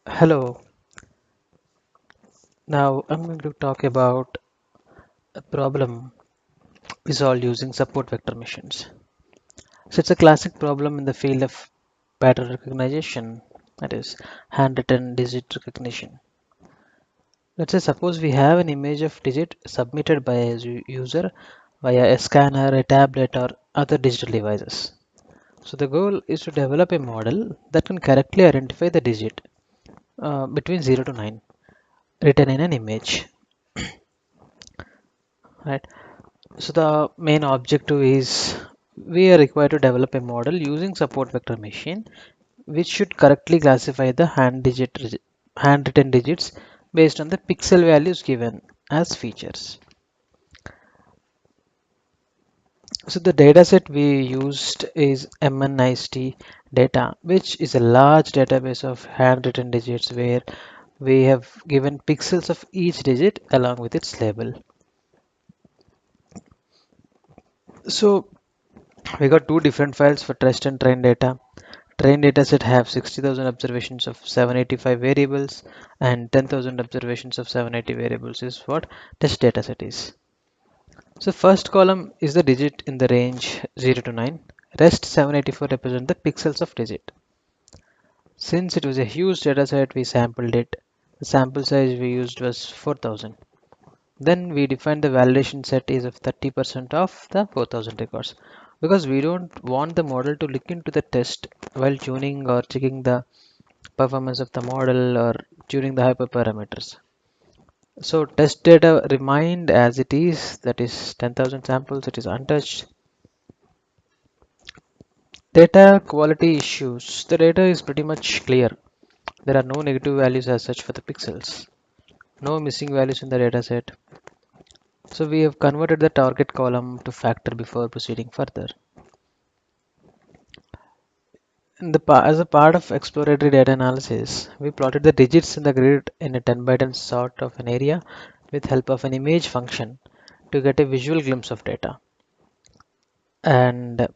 Hello, now I'm going to talk about a problem we solve using support vector machines. So it's a classic problem in the field of pattern recognition, that is handwritten digit recognition. Let's say suppose we have an image of digit submitted by a user via a scanner, a tablet or other digital devices. So the goal is to develop a model that can correctly identify the digit between 0 to 9 written in an image, right? So the main objective is we are required to develop a model using support vector machine which should correctly classify the handwritten digits based on the pixel values given as features. So the dataset we used is MNIST data, which is a large database of handwritten digits where we have given pixels of each digit along with its label. So we got two different files for test and train data. Train dataset have 60,000 observations of 785 variables and 10,000 observations of 780 variables is what test dataset is. So first column is the digit in the range 0 to 9. Rest 784 represent the pixels of digit. Since it was a huge dataset, we sampled it. The sample size we used was 4,000. Then we defined the validation set is of 30% of the 4,000 records because we don't want the model to look into the test while tuning or checking the performance of the model or tuning the hyperparameters. So test data remained as it is, that is 10,000 samples, it is untouched. Data quality issues. The data is pretty much clear. There are no negative values as such for the pixels. No missing values in the dataset. So we have converted the target column to factor before proceeding further. As a part of exploratory data analysis, we plotted the digits in the grid in a 10 by 10 sort of an area with help of an image function to get a visual glimpse of data. And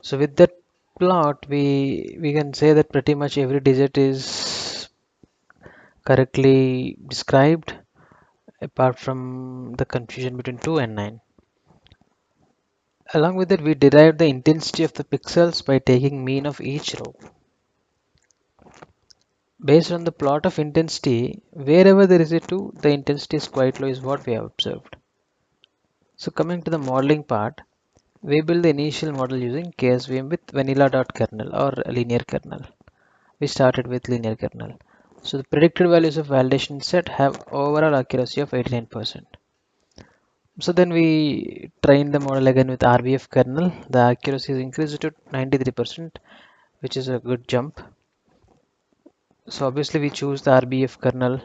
so with that plot, we can say that pretty much every digit is correctly described apart from the confusion between 2 and 9. Along with that, we derived the intensity of the pixels by taking mean of each row. Based on the plot of intensity, wherever there is a 2, the intensity is quite low is what we have observed. So coming to the modeling part, we build the initial model using KSVM with vanilla.kernel or linear kernel. We started with linear kernel. So the predicted values of validation set have overall accuracy of 89%. So then we train the model again with RBF kernel. The accuracy is increased to 93%, which is a good jump. So obviously we choose the RBF kernel.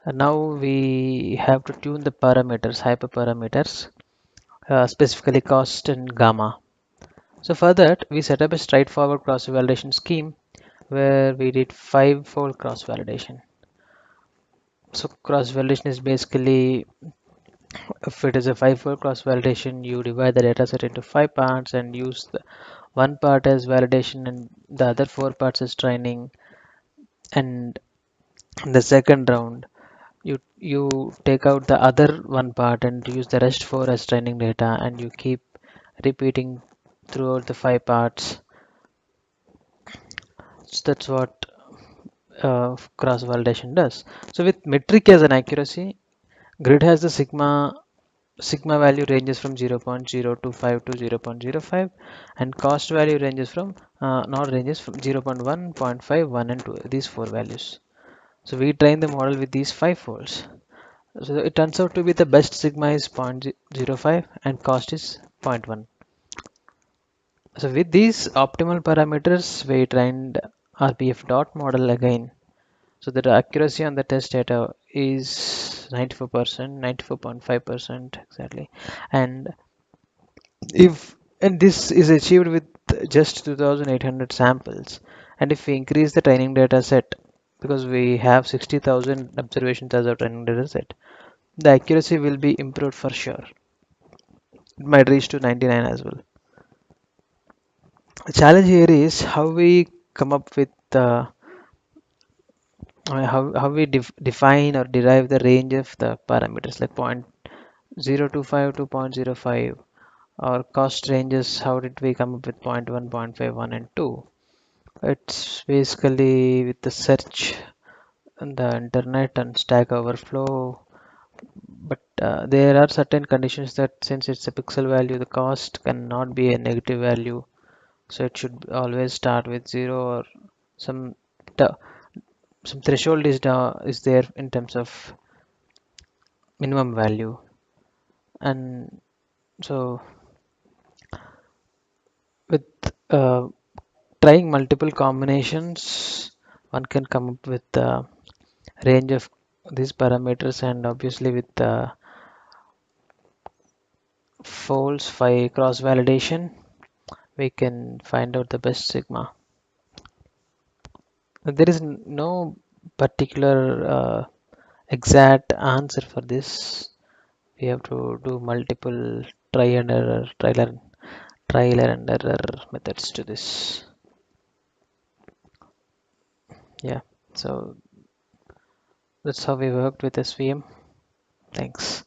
And now we have to tune the parameters, hyperparameters, specifically cost and gamma. So for that, we set up a straightforward cross-validation scheme where we did 5-fold cross-validation. So cross-validation is basically, if it is a 5-fold cross-validation, you divide the dataset into 5 parts and use the one part as validation and the other 4 parts as training. And in the second round, you take out the other one part and use the rest 4 as training data, and you keep repeating throughout the 5 parts. So that's what cross validation does. So with metric as an accuracy, grid has the sigma value ranges from 0.025 to 0.05, and cost value ranges from not ranges from 0.1, 0.5, 1 and 2, these 4 values. So we train the model with these 5 folds. So it turns out to be the best sigma is 0.05 and cost is 0.1. So with these optimal parameters, we trained RPF dot model again. So the accuracy on the test data is 94%, 94.5% exactly. And this is achieved with just 2,800 samples. And if we increase the training data set, because we have 60,000 observations as a training data set, the accuracy will be improved for sure. It might reach to 99 as well. The challenge here is how we come up with how we define or derive the range of the parameters like point 0.025 to 0.05, or cost ranges. How did we come up with point 1, 0.51, and 2? It's basically with the search on the internet and Stack Overflow. But there are certain conditions that since it's a pixel value, the cost cannot be a negative value. So it should always start with 0, or some some threshold is there in terms of minimum value. And so with uh, trying multiple combinations, one can come up with the range of these parameters, and obviously with the false phi cross validation we can find out the best sigma. There is no particular exact answer for this. We have to do multiple try and error, trial and error methods to this. Yeah, so that's how we worked with SVM. Thanks.